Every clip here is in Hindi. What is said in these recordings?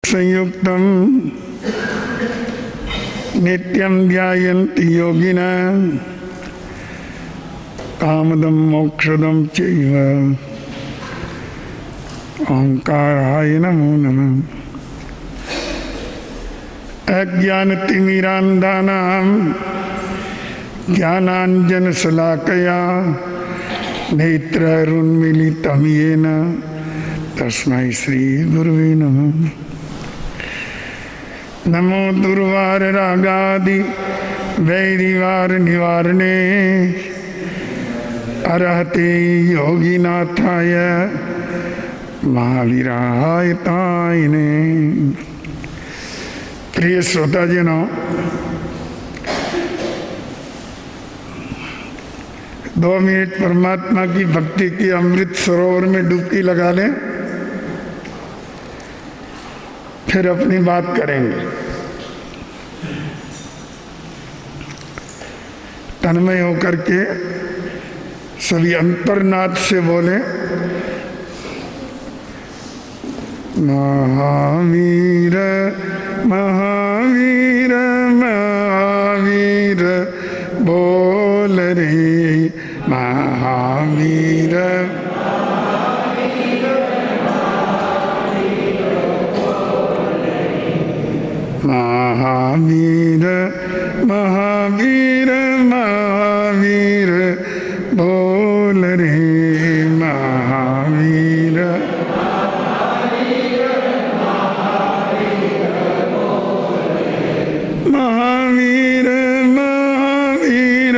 संयुक्तम नित्यं ध्यायन्ति योगिनः कामदं मोक्षदं चैव ओंकाराय नमो नमः। अज्ञानतिमिरान्धानां ज्ञानाञ्जनशलाकया नेत्रैरुन्मीलितं येन तस्मै श्रीगुरुवे नमः। नमो दुर्वाररागादि वैरिवार निवारणे अरहते योगिनाथाय महावीराय तायने। प्रिय श्रोताजनों, 2 मिनट परमात्मा की भक्ति की अमृत सरोवर में डुबकी लगा लें, फिर अपनी बात करेंगे। तन्मय होकर के सभी अंतर्नाद से बोले महावीर महावीर महावीर बोल रे महावीर। महावीर महावीर महावीर बोल रे महावीर। महावीर महावीर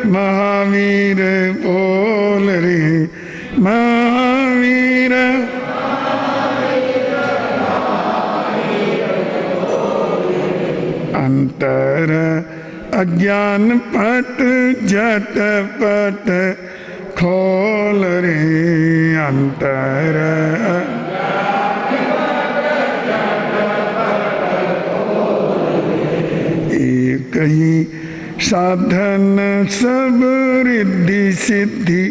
महावीर बोल रे महावीर। अंतर अज्ञान पट झटपट खोल रे अंतर। एक ही साधन सब रिद्धि सिद्धि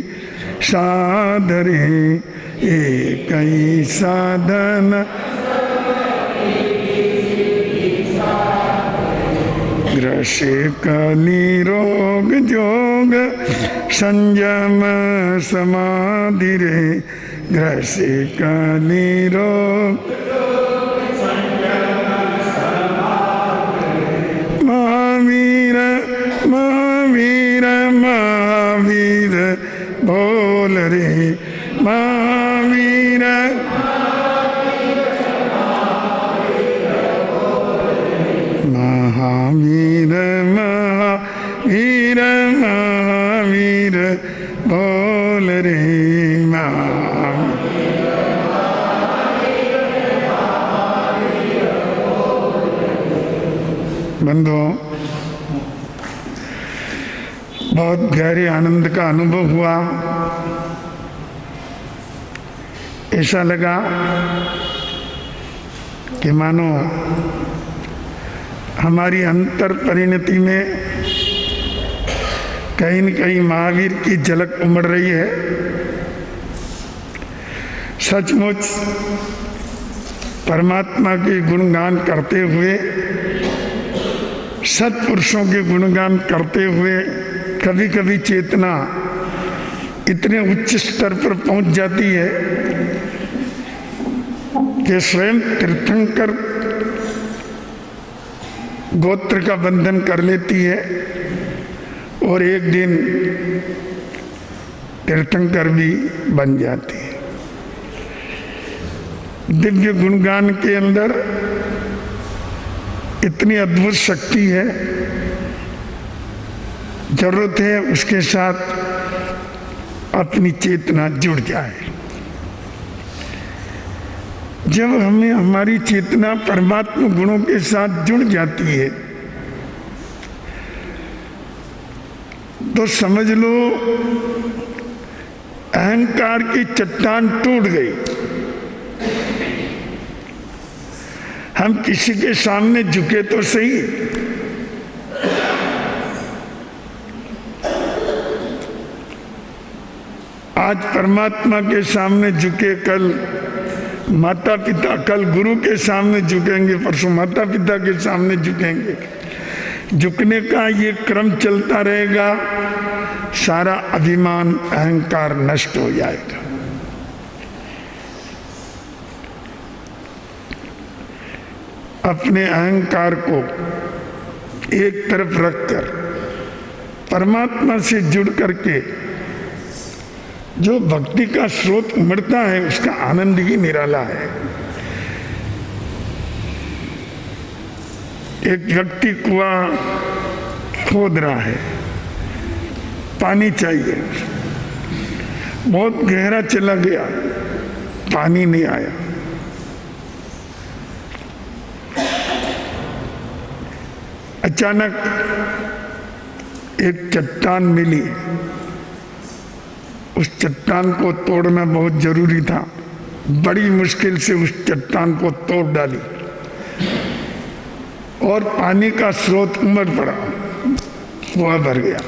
साधरे। एक ही साधन ग्रसे कली रोग जोग संयम समाधि रे। ग्रसे कली रोग महावीर महावीर महावीर बोल रे महावीर। महावीर महावीर महावीर बोल रे महावीर। बंधुओं, बहुत गहरे आनंद का अनुभव हुआ। ऐसा लगा कि मानो हमारी अंतर परिणति में कहीं न कहीं महावीर की झलक उमड़ रही है। सचमुच परमात्मा के गुणगान करते हुए, सत्पुरुषों के गुणगान करते हुए कभी कभी चेतना इतने उच्च स्तर पर पहुंच जाती है कि स्वयं तीर्थंकर गोत्र का बंधन कर लेती है और एक दिन तीर्थंकर भी बन जाती है। दिव्य गुणगान के अंदर इतनी अद्भुत शक्ति है। जरूरत है उसके साथ अपनी चेतना जुड़ जाए। जब हमें हमारी चेतना परमात्मा गुणों के साथ जुड़ जाती है तो समझ लो अहंकार की चट्टान टूट गई। हम किसी के सामने झुके तो सही, आज परमात्मा के सामने झुके, कल माता पिता, कल गुरु के सामने झुकेंगे, परसों माता पिता के सामने झुकेंगे। झुकने का ये क्रम चलता रहेगा, सारा अभिमान अहंकार नष्ट हो जाएगा। अपने अहंकार को एक तरफ रखकर परमात्मा से जुड़ करके जो भक्ति का स्रोत उमड़ता है उसका आनंद ही निराला है। एक व्यक्ति कुआं खोद रहा है, पानी चाहिए, बहुत गहरा चला गया, पानी नहीं आया। अचानक एक चट्टान मिली, उस चट्टान को तोड़ना बहुत जरूरी था। बड़ी मुश्किल से उस चट्टान को तोड़ डाली और पानी का स्रोत उमड़ पड़ा, कुआं भर गया।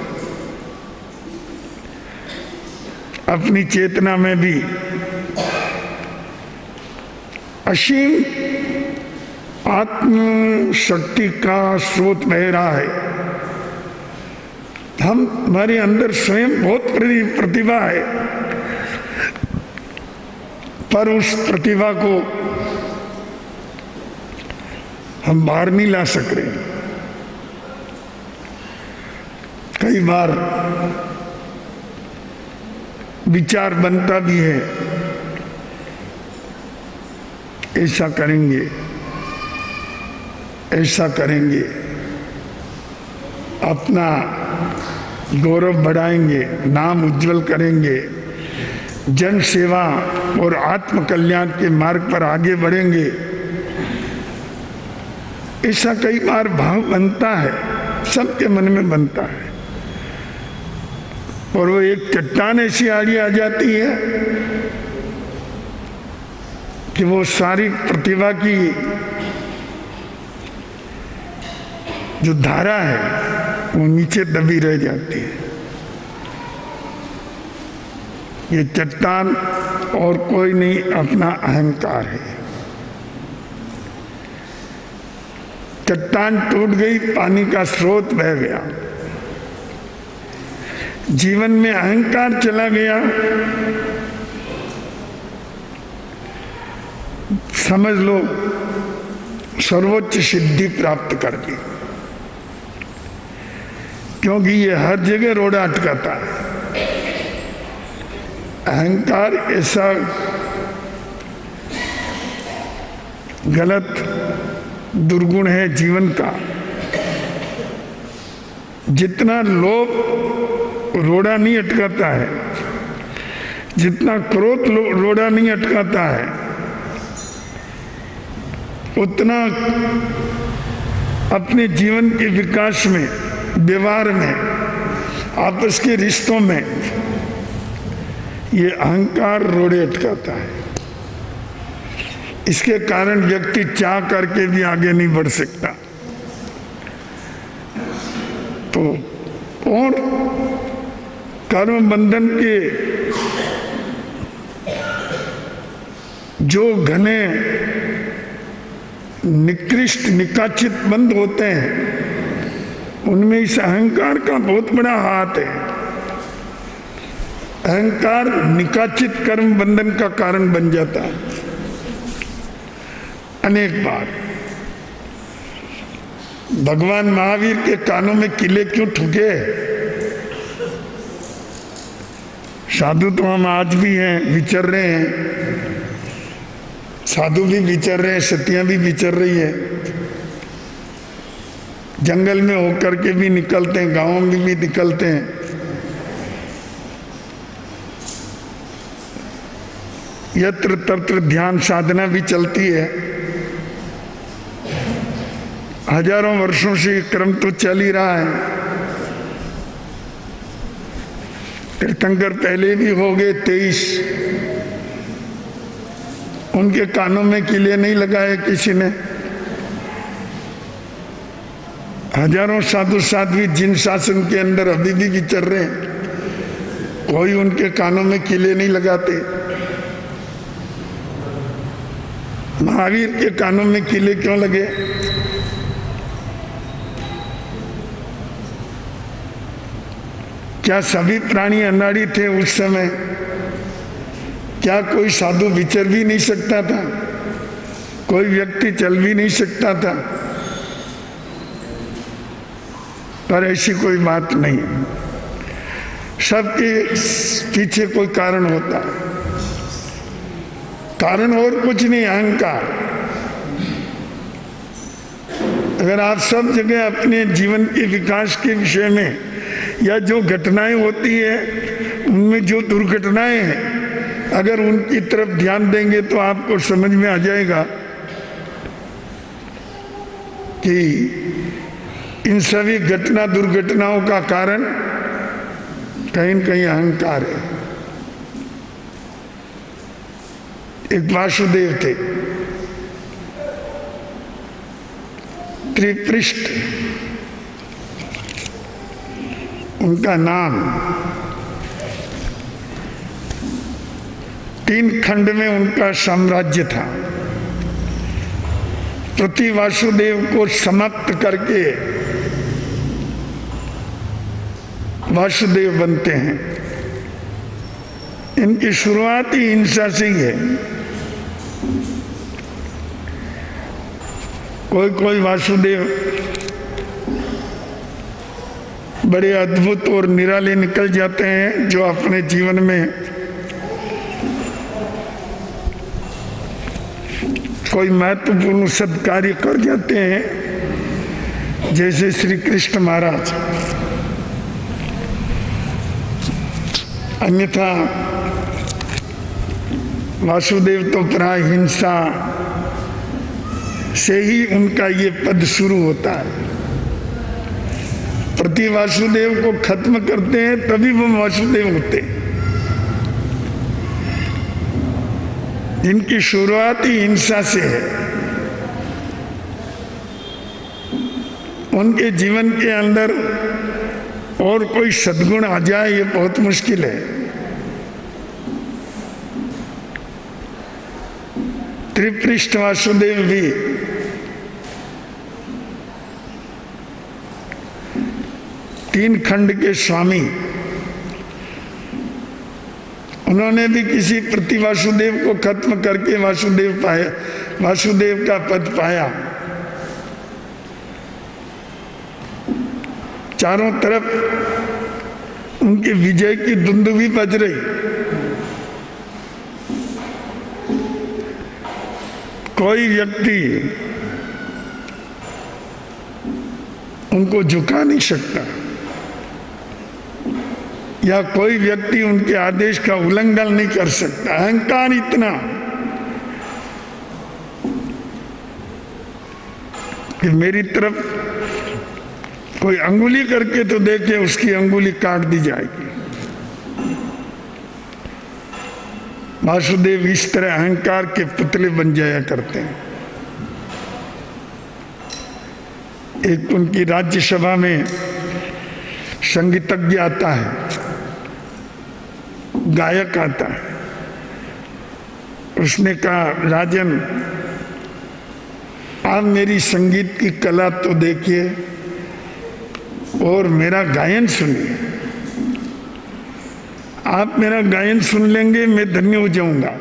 अपनी चेतना में भी असीम आत्म शक्ति का स्रोत बह रहा है। हमारे अंदर स्वयं बहुत प्रतिभा है, पर उस प्रतिभा को हम बाहर नहीं ला सक रहे। कई बार विचार बनता भी है, ऐसा करेंगे, ऐसा करेंगे, अपना गौरव बढ़ाएंगे, नाम उज्जवल करेंगे, जन सेवा और आत्म कल्याण के मार्ग पर आगे बढ़ेंगे। ऐसा कई बार भाव बनता है, सबके मन में बनता है, और वो एक चट्टान ऐसी आड़ी आ जाती है कि वो सारी प्रतिभा की जो धारा है वो नीचे दबी रह जाती है। ये चट्टान और कोई नहीं, अपना अहंकार है। चट्टान टूट गई, पानी का स्रोत बह गया, जीवन में अहंकार चला गया, समझ लो सर्वोच्च सिद्धि प्राप्त कर ली, क्योंकि ये हर जगह रोड़ा अटकाता है। अहंकार ऐसा गलत दुर्गुण है जीवन का, जितना लोभ रोड़ा नहीं अटकाता है, जितना क्रोध रोड़ा नहीं अटकाता है, उतना अपने जीवन के विकास में, व्यवहार में, आपस के रिश्तों में ये अहंकार रोड़े अटकाता है। इसके कारण व्यक्ति चाह करके भी आगे नहीं बढ़ सकता। तो और कर्म बंधन के जो घने निकृष्ट निकाचित बंध होते हैं, उनमें इस अहंकार का बहुत बड़ा हाथ है। अहंकार निकाचित कर्म बंधन का कारण बन जाता है। अनेक बार भगवान महावीर के कानों में किले क्यों ठुके? साधु तो हम आज भी हैं, विचर रहे हैं, साधु भी विचर रहे हैं, सतियां भी विचर रही है, जंगल में होकर के भी निकलते हैं, गांवों में भी निकलते हैं। यत्र तत्र ध्यान साधना भी चलती है। हजारों वर्षों से ये क्रम तो चल ही रहा है। तीर्थंकर पहले भी हो गए 23, उनके कानों में किले नहीं लगाए किसी ने। हजारों साधु साध्वी जिन शासन के अंदर अभी भी विचर रहे हैं, कोई उनके कानों में किले नहीं लगाते। महावीर के कानों में कीले क्यों लगे? क्या सभी प्राणी अनाड़ी थे उस समय? क्या कोई साधु विचर भी नहीं सकता था? कोई व्यक्ति चल भी नहीं सकता था? पर ऐसी कोई बात नहीं है। सबके पीछे कोई कारण होता है। कारण और कुछ नहीं, अहंकार। अगर आप सब जगह अपने जीवन के विकास के विषय में या जो घटनाएं होती है उनमें जो दुर्घटनाएं हैं, अगर उनकी तरफ ध्यान देंगे तो आपको समझ में आ जाएगा कि इन सभी घटना दुर्घटनाओं का कारण कहीं न कहीं अहंकार है। एक वासुदेव थे, त्रिपृष्ठ उनका नाम। 3 खंड में उनका साम्राज्य था। प्रति वासुदेव को समाप्त करके वासुदेव बनते हैं। इनकी शुरुआत ही हिंसा से ही है। कोई वासुदेव बड़े अद्भुत और निराले निकल जाते हैं, जो अपने जीवन में कोई महत्वपूर्ण सत्कार्य कर जाते हैं, जैसे श्री कृष्ण महाराज। अन्यथा वासुदेव तो प्राय हिंसा से ही उनका ये पद शुरू होता है। प्रति वासुदेव को खत्म करते हैं तभी वो वासुदेव होते हैं। जिनकी शुरुआत ही हिंसा से है, उनके जीवन के अंदर और कोई सद्गुण आ जाए ये बहुत मुश्किल है। त्रिपृष्ठ वासुदेव भी तीन खंड के स्वामी, उन्होंने भी किसी प्रति वासुदेव को खत्म करके वासुदेव का पद पाया। चारों तरफ उनकी विजय की दुंदुभी बज रही। कोई व्यक्ति उनको झुका नहीं सकता, या कोई व्यक्ति उनके आदेश का उल्लंघन नहीं कर सकता। अहंकार इतना कि मेरी तरफ कोई अंगुली करके तो देखे, उसकी अंगुली काट दी जाएगी। वासुदेव इस तरह अहंकार के पुतले बन जाया करते हैं। एक उनकी राज्यसभा में संगीतज्ञ आता है, गायक आता है। उसने कहा, राजन आप मेरी संगीत की कला तो देखिए और मेरा गायन सुनिए। आप मेरा गायन सुन लेंगे, मैं धन्य हो जाऊंगा,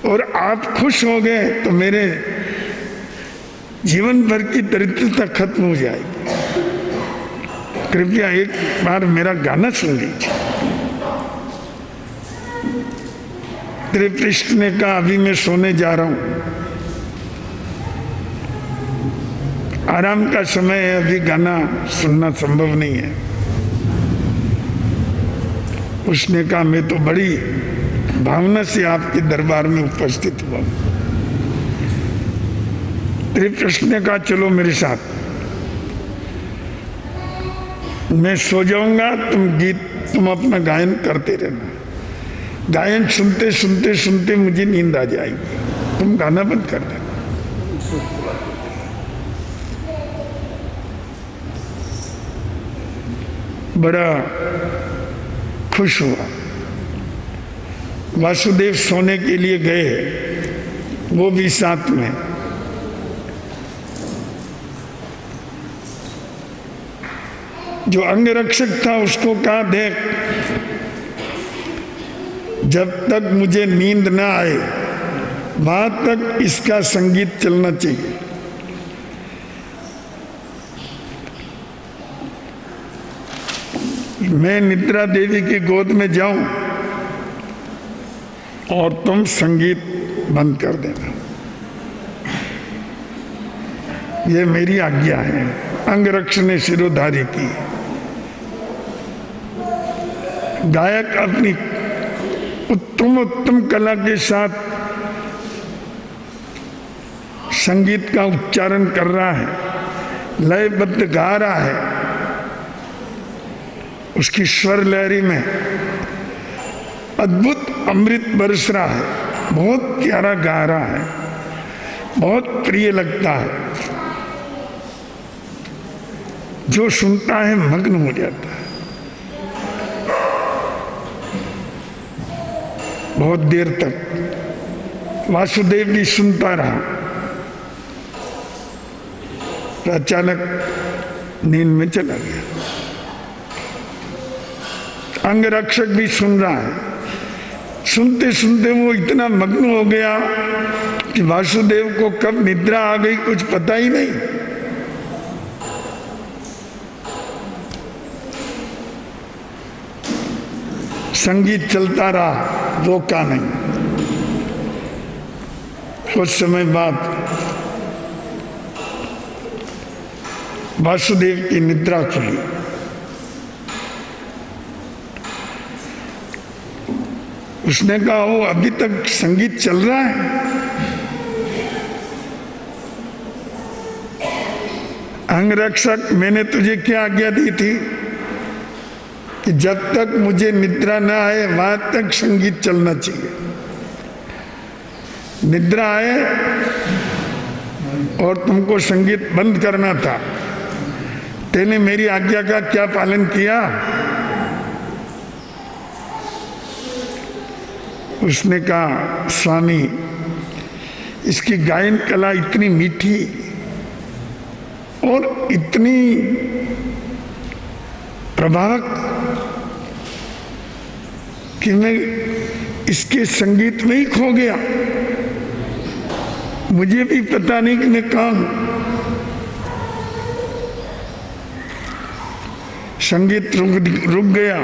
और आप खुश हो गए तो मेरे जीवन भर की दरिद्रता खत्म हो जाएगी। कृपया एक बार मेरा गाना सुन लीजिए। त्रिपृष्ठ ने कहा, अभी मैं सोने जा रहा हूं, आराम का समय है, अभी गाना सुनना संभव नहीं है। उसने कहा, मैं तो बड़ी भावना से आपके दरबार में उपस्थित हुआ। त्रिपृष्ठ ने कहा, चलो मेरे साथ, मैं सो जाऊंगा, तुम अपना गायन करते रहना। गायन सुनते सुनते सुनते मुझे नींद आ जाएगी, तुम गाना बंद कर देना। बड़ा खुश हुआ। वासुदेव सोने के लिए गए, वो भी साथ में। जो अंगरक्षक था उसको कहा, देख, जब तक मुझे नींद ना आए वहां तक इसका संगीत चलना चाहिए। मैं निद्रा देवी की गोद में जाऊं और तुम संगीत बंद कर देना, ये मेरी आज्ञा है। अंगरक्षक ने शिरोधार्य की। गायक अपनी उत्तम कला के साथ संगीत का उच्चारण कर रहा है, लयबद्ध गा रहा है, उसकी स्वर लहरी में अद्भुत अमृत बरस रहा है, बहुत प्यारा गा रहा है, बहुत प्रिय लगता है। जो सुनता है मग्न हो जाता है। बहुत देर तक वासुदेव भी सुनता रहा। तो अचानक नींद में चला गया। अंगरक्षक भी सुन रहा है। सुनते सुनते वो इतना मग्न हो गया कि वासुदेव को कब निद्रा आ गई कुछ पता ही नहीं। संगीत चलता रहा, रोका नहीं। कुछ समय बाद वासुदेव की निद्रा खुली। उसने कहा, वो अभी तक संगीत चल रहा है? अंगरक्षक, मैंने तुझे क्या आज्ञा दी थी कि जब तक मुझे निद्रा ना आए वहां तक संगीत चलना चाहिए। निद्रा आए और तुमको संगीत बंद करना था। तेने मेरी आज्ञा का क्या पालन किया? उसने कहा, स्वामी, इसकी गायन कला इतनी मीठी और इतनी प्रभावक कि मैं इसके संगीत में ही खो गया। मुझे भी पता नहीं कि मैं कहाँ हूं। संगीत रुक गया।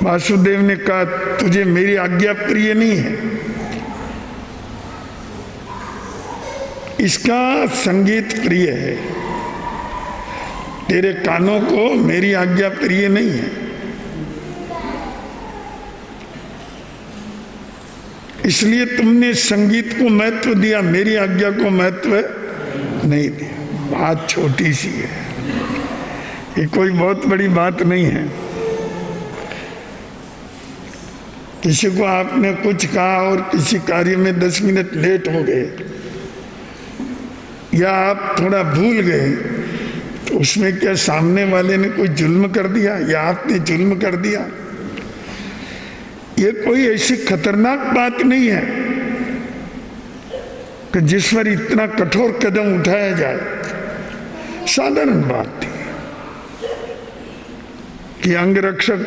वासुदेव ने कहा, तुझे मेरी आज्ञा प्रिय नहीं है? इसका संगीत प्रिय है, तेरे कानों को मेरी आज्ञा प्रिय नहीं है। इसलिए तुमने संगीत को महत्व दिया, मेरी आज्ञा को महत्व नहीं दिया। बात छोटी सी है, ये कोई बहुत बड़ी बात नहीं है। किसी को आपने कुछ कहा और किसी कार्य में 10 मिनट लेट हो गए या आप थोड़ा भूल गए, तो उसमें क्या सामने वाले ने कोई जुल्म कर दिया या आपने जुल्म कर दिया? ये कोई ऐसी खतरनाक बात नहीं है कि जिस पर इतना कठोर कदम उठाया जाए। साधारण बात थी कि अंगरक्षक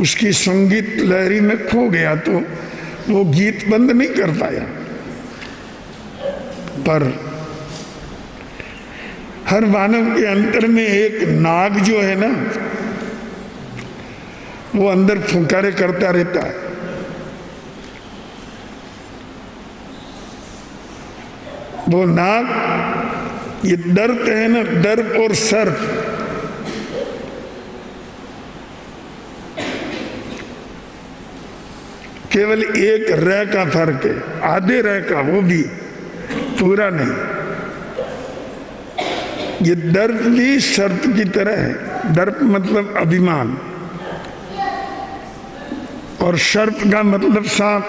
उसकी संगीत लहरी में खो गया तो वो गीत बंद नहीं कर पाया। पर हर मानव के अंतर में एक नाग जो है ना, वो अंदर फुंकारे करता रहता है। वो नाग, ये दर्प है ना, दर्प और सर्प, केवल एक रह का फर्क है, आधे रह का, वो भी पूरा नहीं। ये दर्प भी सर्प की तरह है। दर्प मतलब अभिमान और सर्प का मतलब सांप।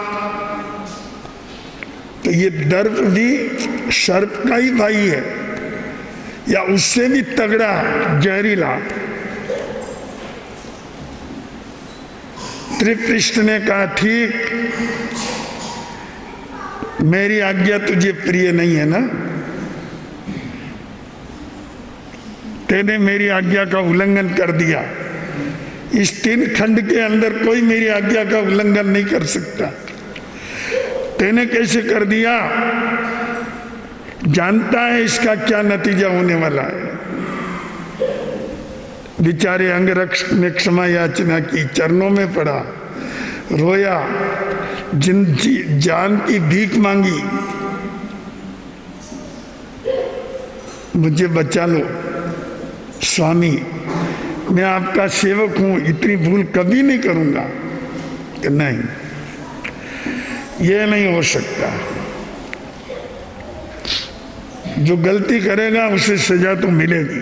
तो ये दर्प भी सर्प का ही भाई है या उससे भी तगड़ा, जहरीला। त्रिपृष्ठ ने कहा, ठीक, मेरी आज्ञा तुझे प्रिय नहीं है ना, तेने मेरी आज्ञा का उल्लंघन कर दिया। इस 3 खंड के अंदर कोई मेरी आज्ञा का उल्लंघन नहीं कर सकता। तेने कैसे कर दिया? जानता है इसका क्या नतीजा होने वाला है। बेचारे अंगरक्षक ने क्षमा याचना की, चरणों में पड़ा, रोया, जान की भीख मांगी, मुझे बचा लो स्वामी, मैं आपका सेवक हूं, इतनी भूल कभी नहीं करूंगा। कि नहीं, ये नहीं हो सकता। जो गलती करेगा उसे सजा तो मिलेगी।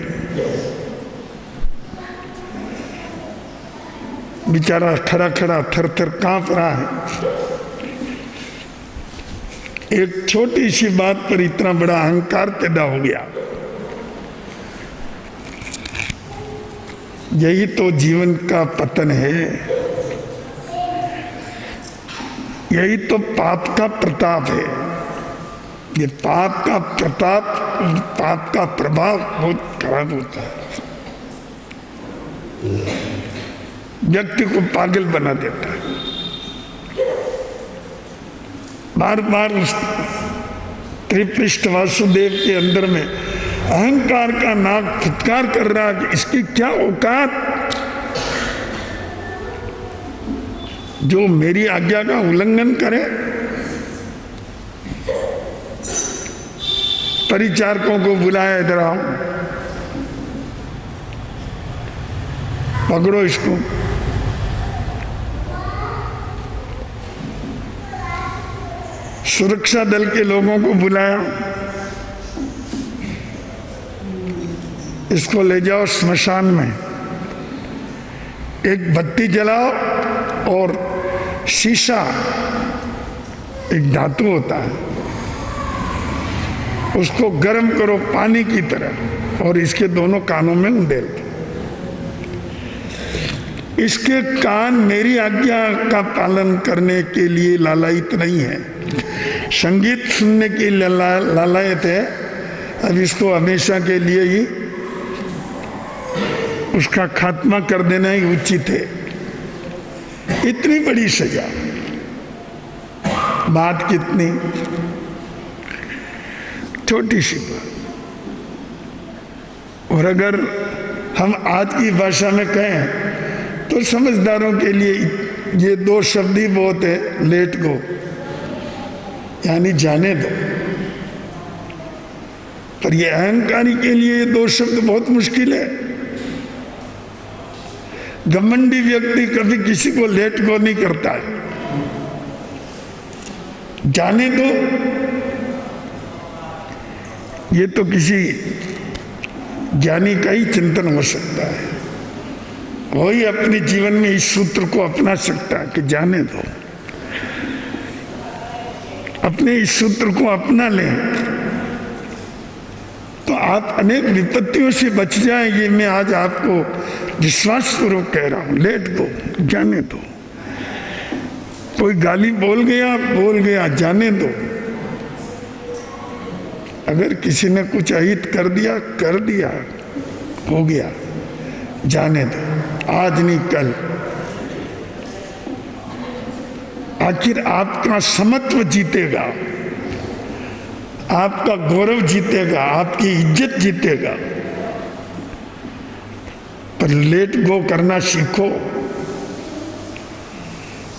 बेचारा खड़ा खड़ा थर थर कांप रहा है। एक छोटी सी बात पर इतना बड़ा अहंकार पैदा हो गया। यही तो जीवन का पतन है, यही तो पाप का प्रताप है। ये पाप का प्रताप, पाप का प्रभाव बहुत खराब होता है, व्यक्ति को पागल बना देता है। बार बार उस त्रिपृष्ठ वासुदेव के अंदर में अहंकार का नाक फुटकार कर रहा कि इसकी क्या औकात, जो मेरी आज्ञा का उल्लंघन करे। परिचारकों को बुलाया, इधर आओ, पकड़ो इसको। सुरक्षा दल के लोगों को बुलाया, इसको ले जाओ स्मशान में, एक बत्ती जलाओ और शीशा, एक धातु होता है, उसको गर्म करो पानी की तरह और इसके दोनों कानों में उंडेल दो। इसके कान मेरी आज्ञा का पालन करने के लिए लालायित नहीं है, संगीत सुनने की लालायत है। अब इसको हमेशा के लिए ही उसका खात्मा कर देना ही उचित है। इतनी बड़ी सजा, बात कितनी छोटी सी बात। और अगर हम आज की भाषा में कहें तो समझदारों के लिए ये 2 शब्द ही बहुत है, लेट गो, यानी जाने दो। पर ये अहंकारी के लिए ये 2 शब्द बहुत मुश्किल है। घमंडी व्यक्ति कभी किसी को लेट गो नहीं करता है। जाने दो, ये तो किसी ज्ञानी का ही चिंतन हो सकता है। वही अपने जीवन में इस सूत्र को अपना सकता है कि जाने दो। अपने इस सूत्र को अपना लें तो आप अनेक विपत्तियों से बच जाएं। ये मैं आज आपको विश्वासपूर्वक कह रहा हूं। लेट गो, जाने दो। कोई गाली बोल गया, जाने दो। अगर किसी ने कुछ अहित कर दिया, हो गया, जाने दो। आज नहीं कल। आखिर आपका समत्व जीतेगा, आपका गौरव जीतेगा, आपकी इज्जत जीतेगा। पर लेट गो करना सीखो।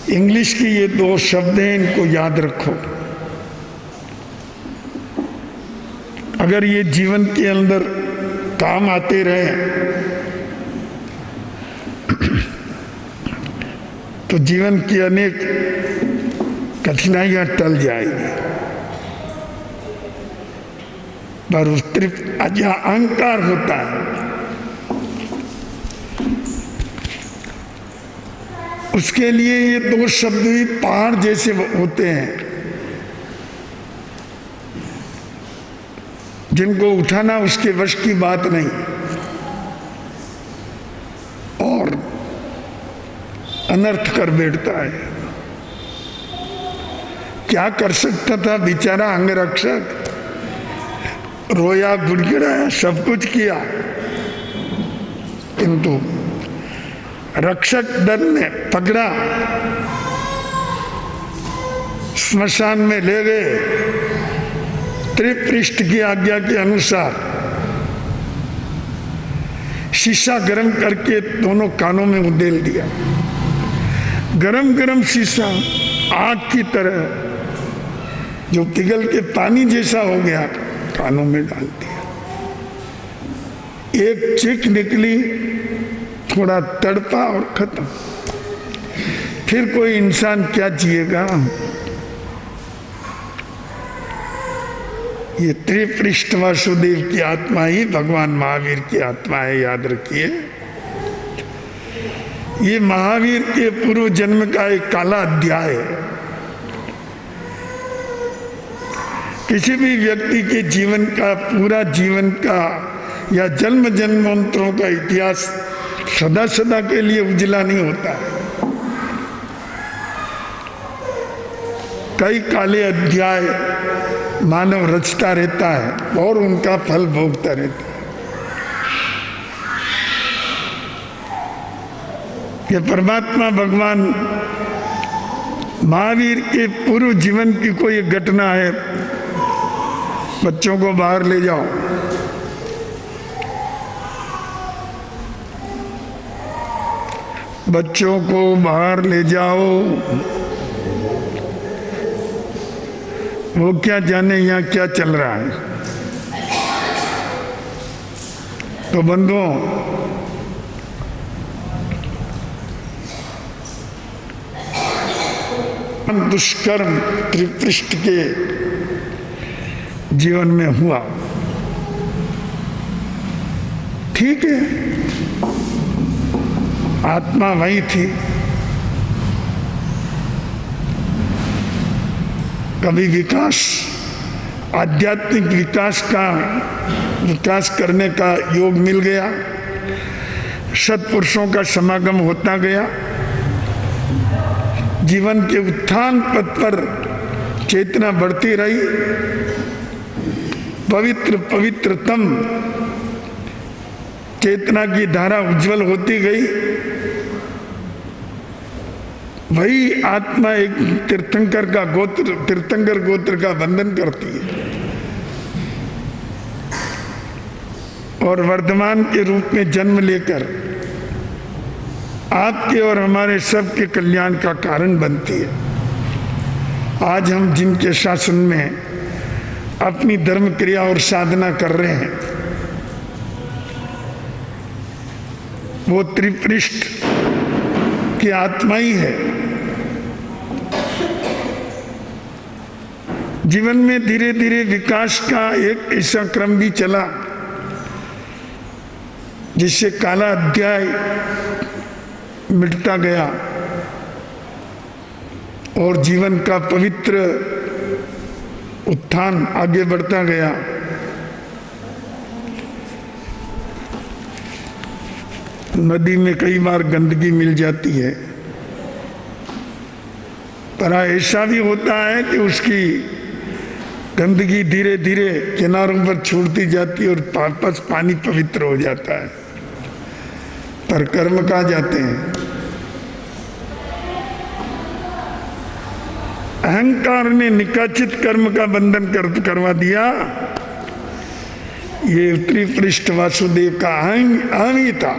इंग्लिश की ये 2 शब्द हैं, इनको याद रखो। अगर ये जीवन के अंदर काम आते रहे तो जीवन की अनेक कठिनाइयां टल जाएगी। पर उस जहाँ अहंकार होता है उसके लिए ये 2 शब्द ही पहाड़ जैसे होते हैं, जिनको उठाना उसके वश की बात नहीं। और अनर्थ कर बैठता है। क्या कर सकता था बेचारा अंगरक्षक, रोया गुड़गुड़ाया सब कुछ किया, किंतु रक्षक दल ने पकड़ा, स्मशान में ले गए, त्रिपृष्ठ की आज्ञा के अनुसार शीशा गर्म करके दोनों कानों में उड़ेल दिया। गरम गरम शीशा आग की तरह जो पिघल के पानी जैसा हो गया, कानों में डाल दिया। एक चीख निकली, थोड़ा तड़पा और खत्म। फिर कोई इंसान क्या जिएगा? ये त्रिपृष्ठ वासुदेव की आत्मा ही भगवान महावीर की आत्मा है, याद रखिए। ये महावीर के पूर्व जन्म का एक काला अध्याय है। किसी भी व्यक्ति के जीवन का, पूरा जीवन का या जन्म जन्मांतरों का इतिहास सदा सदा के लिए उजला नहीं होता है। कई काले अध्याय मानव रचता रहता है और उनका फल भोगता रहता है। ये परमात्मा भगवान महावीर के पूर्व जीवन की कोई घटना है। बच्चों को बाहर ले जाओ। बच्चों को बाहर ले जाओ। वो क्या जाने यहाँ क्या चल रहा है। तो बंधुओं, दुष्कर्म त्रिपृष्ठ के जीवन में हुआ, ठीक है, आत्मा वही थी। कभी विकास, आध्यात्मिक विकास करने का योग मिल गया, सत्पुरुषों का समागम होता गया, जीवन के उत्थान पथ पर चेतना बढ़ती रही, पवित्रतम चेतना की धारा उज्जवल होती गई। वही आत्मा एक तीर्थंकर गोत्र का बंधन करती है और वर्तमान के रूप में जन्म लेकर आपके और हमारे सबके कल्याण का कारण बनती है। आज हम जिनके शासन में अपनी धर्म क्रिया और साधना कर रहे हैं, वो त्रिपृष्ठ की आत्मा ही है। जीवन में धीरे धीरे विकास का एक ऐसा क्रम भी चला जिससे काला अध्याय मिटता गया और जीवन का पवित्र उत्थान आगे बढ़ता गया। नदी में कई बार गंदगी मिल जाती है, पर ऐसा भी होता है कि उसकी गंदगी धीरे धीरे किनारों पर छूटती जाती है और वापस पानी पवित्र हो जाता है। पर कर्म कहाँ जाते हैं? अहंकार ने निकाचित कर्म का बंधन करवा दिया। ये त्रिपृष्ठ वासुदेव का अहं ही था।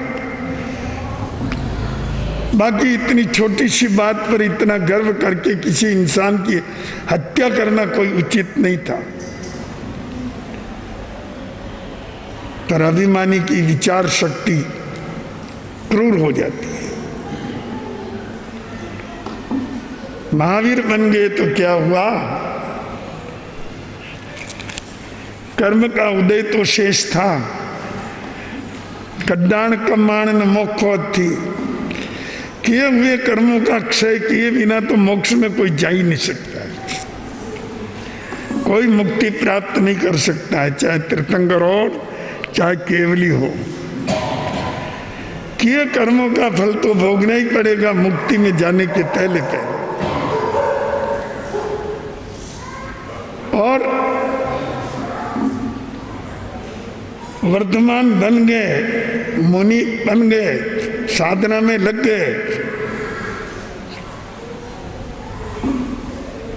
बाकी इतनी छोटी सी बात पर इतना गर्व करके किसी इंसान की हत्या करना कोई उचित नहीं था। पर अभिमानी की विचार शक्ति क्रूर हो जाती है। महावीर बन गए तो क्या हुआ? कर्म का उदय तो शेष था। कड्डाण कमाण न मोक्षो थी। किए हुए कर्मों का क्षय किए बिना तो मोक्ष में कोई जा ही नहीं सकता है। कोई मुक्ति प्राप्त नहीं कर सकता है, चाहे तीर्थंकर हो चाहे केवली हो। किए कर्मों का फल तो भोगना ही पड़ेगा मुक्ति में जाने के पहले पहले। और वर्तमान बन गए, मुनि बन गए, साधना में लग गए,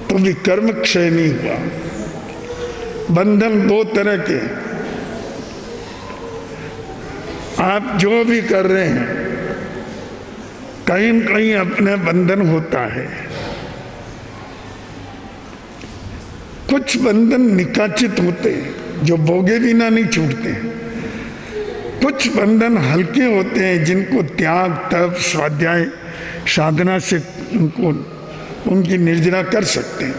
तो भी कर्म क्षय नहीं हुआ। बंधन दो तरह के, आप जो भी कर रहे हैं कहीं न कहीं अपना बंधन होता है। कुछ बंधन निकाचित होते हैं जो भोगे बिना नहीं छूटते हैं। कुछ बंधन हल्के होते हैं जिनको त्याग, तप, स्वाध्याय, साधना से उनकी निर्जरा कर सकते हैं।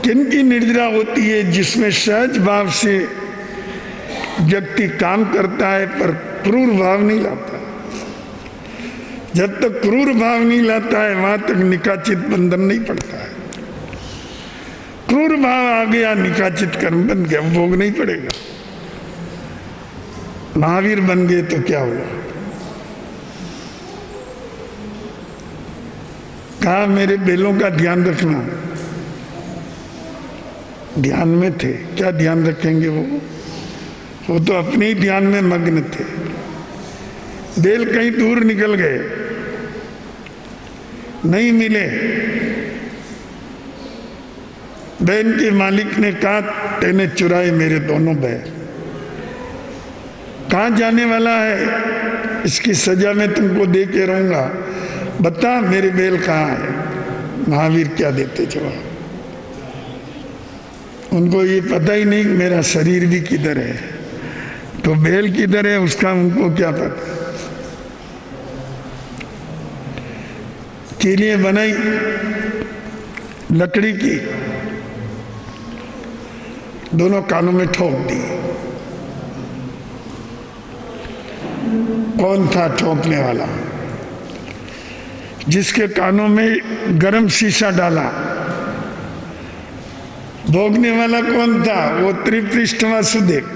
किनकी निर्जरा होती है? जिसमें सहज भाव से व्यक्ति काम करता है पर क्रूर भाव नहीं लाता। जब तक क्रूर भाव नहीं लाता है वहां तक निकाचित बंधन नहीं पड़ता है। क्रूर भाव आ गया, निकाचित कर्म बन गया, भोग नहीं पड़ेगा। महावीर बन गए तो क्या हुआ? कहा मेरे बेलों का ध्यान रखना। ध्यान में थे, क्या ध्यान रखेंगे? वो तो अपने ही ध्यान में मग्न थे। बेल कहीं दूर निकल गए, नहीं मिले। बैल के मालिक ने कहा तेने चुराए मेरे दोनों बैल। कहाँ जाने वाला है? इसकी सजा मैं तुमको दे के रहूंगा, बता मेरे बैल कहाँ है? महावीर क्या देते जवाब? उनको ये पता ही नहीं मेरा शरीर भी किधर है, तो बैल किधर है उसका उनको क्या पता। कीलियां बनाई लकड़ी की, दोनों कानों में ठोक दी। कौन था ठोकने वाला? जिसके कानों में गरम शीशा डाला। भोगने वाला कौन था? वो त्रिपृष्ठ वासुदेव,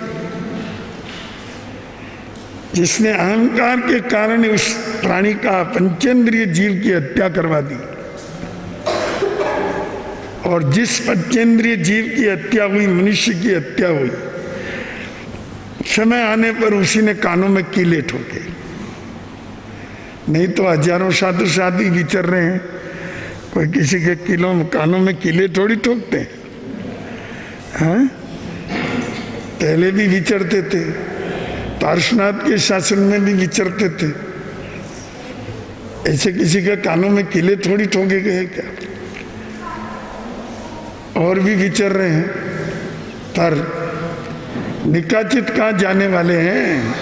जिसने अहंकार के कारण उस प्राणी का, पंचेंद्रिय जीव की हत्या करवा दी। और जिस पंचेंद्रिय जीव की हत्या हुई, मनुष्य की हत्या हुई, समय आने पर उसी ने कानों में कीले ठोके। नहीं तो हजारों साधु साधु विचर रहे हैं, कोई किसी के कानों में कीले थोड़ी ठोकते हैं। हाँ? पहले भी विचरते थे, पार्श्वनाथ के शासन में भी विचरते थे। ऐसे किसी के कानों में कीले थोड़ी ठोके गए क्या? और भी विचर रहे हैं, पर निकाचित कहाँ जाने वाले हैं?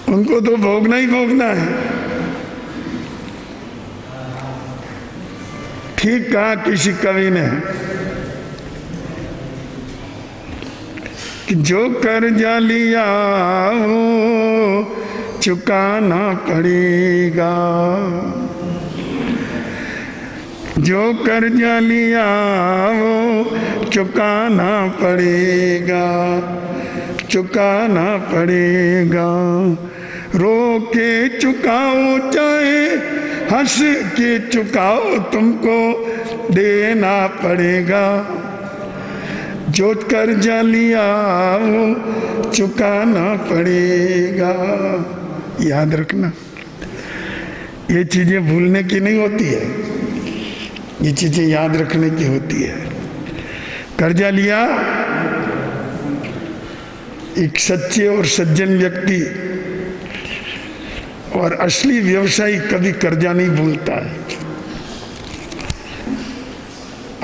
उनको तो भोगना ही भोगना है। ठीक कहा किसी कवि ने कि जो कर्जा लिया वो चुकाना पड़ेगा। जो कर्जा लिया वो चुकाना पड़ेगा, चुकाना पड़ेगा। रो के चुकाओ चाहे हंस के चुकाओ, तुमको देना पड़ेगा। जो कर्जा लिया वो चुकाना पड़ेगा। याद रखना, ये चीजें भूलने की नहीं होती है, ये चीजें याद रखने की होती है। कर्जा लिया, एक सच्चे और सज्जन व्यक्ति और असली व्यवसायी कभी कर्जा नहीं भूलता है।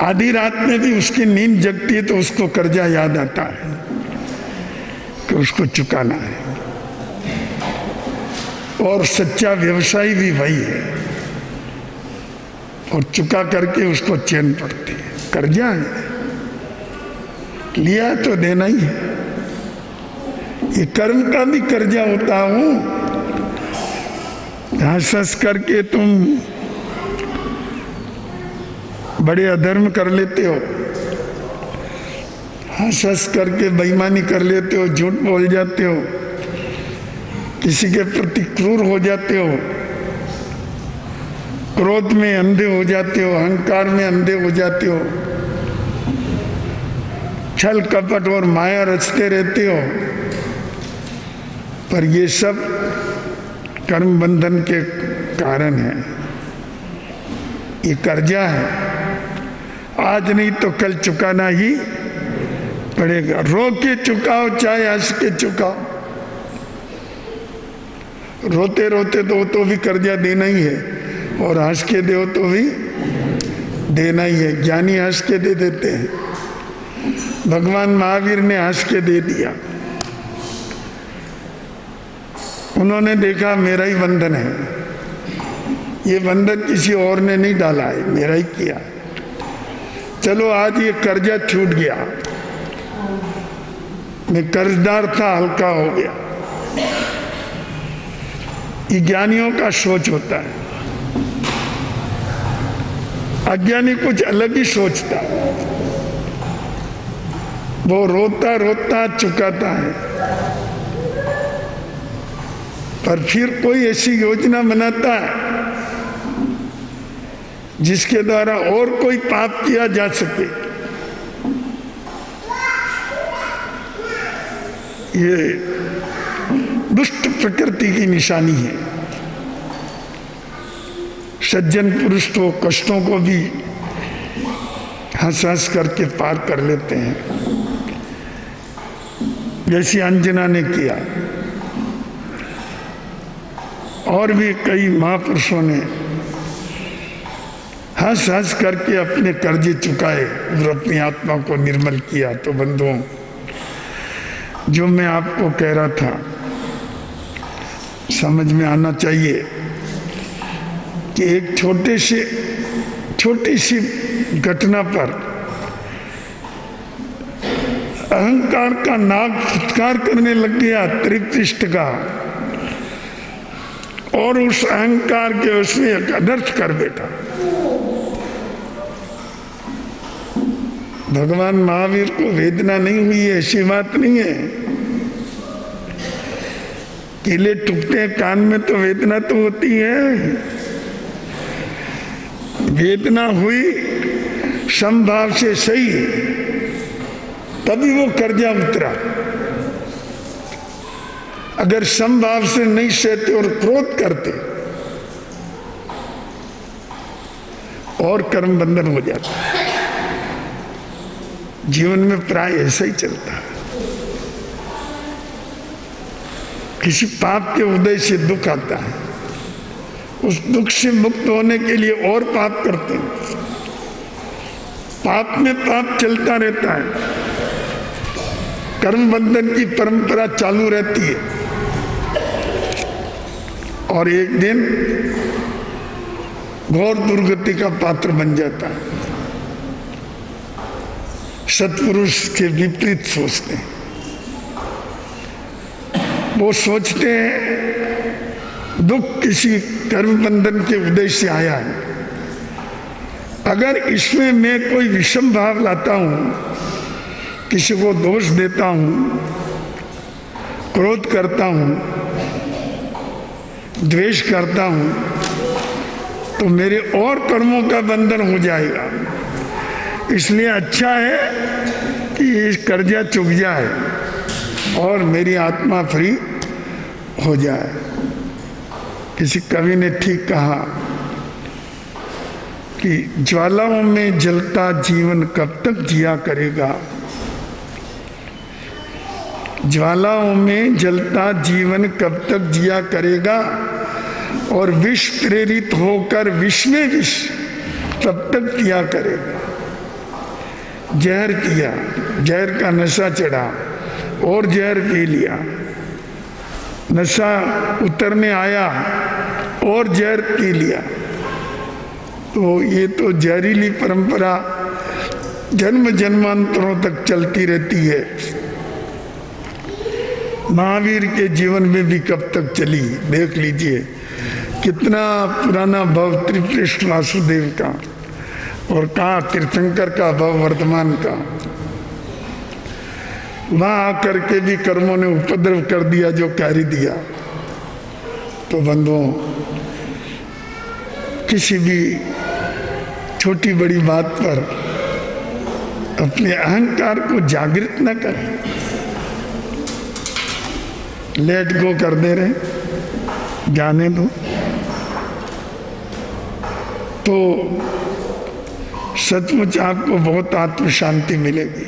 आधी रात में भी उसकी नींद जगती है तो उसको कर्जा याद आता है कि उसको चुकाना है। और सच्चा व्यवसायी भी वही है, और चुका करके उसको चैन पड़ती है। कर्जा है, लिया तो देना ही है। ये कर्म का भी कर्जा होता हूं। हंस हंस करके तुम बड़े अधर्म कर लेते हो, हंस हंस करके बेईमानी कर लेते हो, झूठ बोल जाते हो, किसी के प्रति क्रूर हो जाते हो, क्रोध में अंधे हो जाते हो, अहंकार में अंधे हो जाते हो, छल कपट और माया रचते रहते हो, पर ये सब कर्म बंधन के कारण है। ये कर्जा है, आज नहीं तो कल चुकाना ही पड़ेगा। रो के चुकाओ चाहे हंस के चुकाओ, रोते रोते तो भी कर्जा देना ही है, और हंस के दो तो भी देना ही है। ज्ञानी हंस के दे देते हैं, भगवान महावीर ने हंस के दे दिया। उन्होंने देखा मेरा ही बंधन है, ये बंधन किसी और ने नहीं डाला है, मेरा ही किया है। चलो आज ये कर्जा छूट गया, मैं कर्जदार था, हल्का हो गया। ये ज्ञानियों का सोच होता है, अज्ञानी कुछ अलग ही सोचता है। वो रोता रोता चुकाता है, पर फिर कोई ऐसी योजना बनाता है जिसके द्वारा और कोई पाप किया जा सके। ये दुष्ट प्रकृति की निशानी है। सज्जन पुरुष तो कष्टों को भी हंस हंस करके पार कर लेते हैं, जैसी अंजना ने किया। और भी कई महापुरुषों ने हंस हंस करके अपने कर्जे चुकाए और अपनी आत्मा को निर्मल किया। तो बंधुओं, जो मैं आपको कह रहा था समझ में आना चाहिए कि एक छोटी सी घटना पर अहंकार का नाक फुटकार करने लग गया त्रिपृष्ठ का, और उस अहंकार के उसने एक अनर्थ कर बैठा। भगवान महावीर को वेदना नहीं हुई, ऐसी बात नहीं है। कीले टूटते हैं कान में तो वेदना तो होती है। वेदना हुई समभाव से सही, तभी वो कर्जा उतरा। अगर समभाव से नहीं सहते और क्रोध करते और कर्म बंधन हो जाता। जीवन में प्राय ऐसा ही चलता है। किसी पाप के उदय से दुख आता है, उस दुख से मुक्त होने के लिए और पाप करते हैं। पाप में पाप चलता रहता है, कर्म बंधन की परंपरा चालू रहती है, और एक दिन घोर दुर्गति का पात्र बन जाता है। सत्पुरुष के विपरीत सोचते हैं। वो सोचते हैं दुख किसी कर्म बंधन के उदय से आया है। अगर इसमें मैं कोई विषम भाव लाता हूं, किसी को दोष देता हूं, क्रोध करता हूं, द्वेष करता हूं, तो मेरे और कर्मों का बंधन हो जाएगा। इसलिए अच्छा है कि ये कर्जा चुक जाए और मेरी आत्मा फ्री हो जाए। किसी कवि ने ठीक कहा कि ज्वालाओं में जलता जीवन कब तक जिया करेगा। ज्वालाओं में जलता जीवन कब तक जिया करेगा, और विष प्रेरित होकर विष में विष तब तक पिया करेगा। जहर पिया, जहर का नशा चढ़ा और जहर पी लिया, नशा उतरने आया और जहर पी लिया, तो ये तो जहरीली परंपरा जन्म जन्मांतरों तक चलती रहती है। महावीर के जीवन में भी कब तक चली, देख लीजिए कितना पुराना भव त्रिपृष्ठ वासुदेव का, और कहा तीर्थंकर का भव वर्तमान का। वहां आकर के भी कर्मों ने उपद्रव कर दिया जो कार्य दिया। तो बंधुओं, किसी भी छोटी बड़ी बात पर अपने अहंकार को जागृत न करें, लेट गो कर दे रहे, जाने दो, तो सचमुच आपको बहुत आत्म शांति मिलेगी।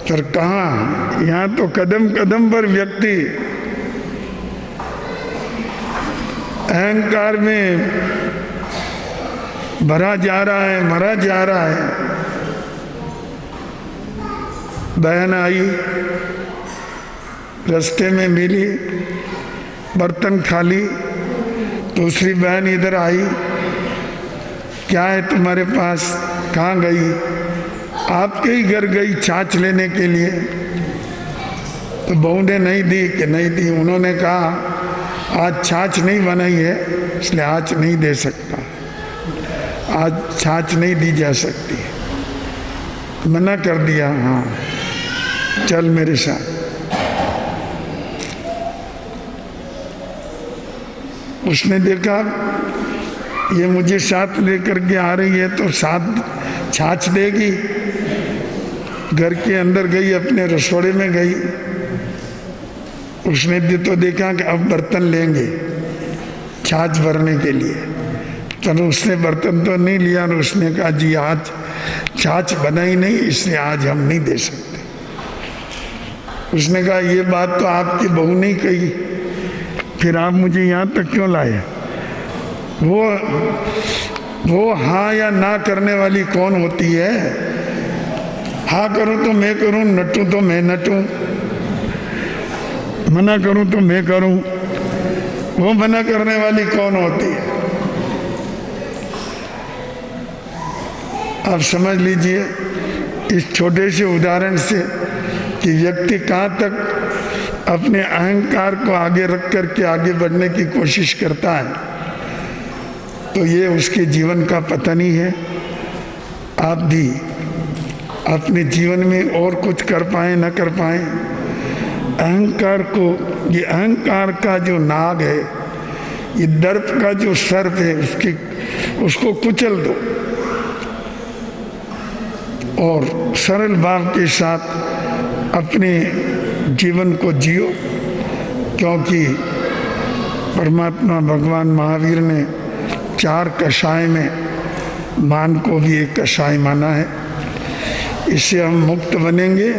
पर कहाँ, यहाँ तो कदम कदम पर व्यक्ति अहंकार में भरा जा रहा है, मरा जा रहा है। बहन आई, रास्ते में मिली, बर्तन खाली, दूसरी बहन इधर आई, क्या है तुम्हारे पास, कहाँ गई, आपके ही घर गई छाछ लेने के लिए। तो बहू ने नहीं दी कि नहीं दी, उन्होंने कहा आज छाछ नहीं बनाई है इसलिए आज नहीं दे सकता, आज छाछ नहीं दी जा सकती। मना कर दिया, हाँ चल मेरे साथ। उसने देखा ये मुझे साथ लेकर के आ रही है तो साथ छाछ देगी। घर के अंदर गई, अपने रसोड़े में गई, उसने तो देखा कि अब बर्तन लेंगे छाछ भरने के लिए। तो उसने बर्तन तो नहीं लिया और उसने कहा जी आज छाछ बनाई नहीं इसलिए आज हम नहीं दे सकते। उसने कहा ये बात तो आपकी बहू ने कही, फिर आप मुझे यहाँ तक क्यों लाए? वो हाँ या ना करने वाली कौन होती है? हाँ करूं तो मैं करूं, नटूं तो मैं नटूं, मना करूं तो मैं करूं, वो मना करने वाली कौन होती है? आप समझ लीजिए इस छोटे से उदाहरण से कि व्यक्ति कहाँ तक अपने अहंकार को आगे रख करके आगे बढ़ने की कोशिश करता है, तो ये उसके जीवन का पतन ही है। आप भी अपने जीवन में और कुछ कर पाए न कर पाए, अहंकार को, ये अहंकार का जो नाग है, ये दर्प का जो सर्प है, उसको कुचल दो और सरल भाव के साथ अपने जीवन को जियो। क्योंकि परमात्मा भगवान महावीर ने 4 कषाय में मान को भी एक कषाय माना है। इससे हम मुक्त बनेंगे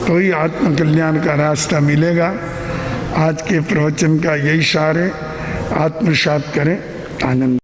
तो ही आत्मकल्याण का रास्ता मिलेगा। आज के प्रवचन का यही सार है, आत्मसात करें, आनंद।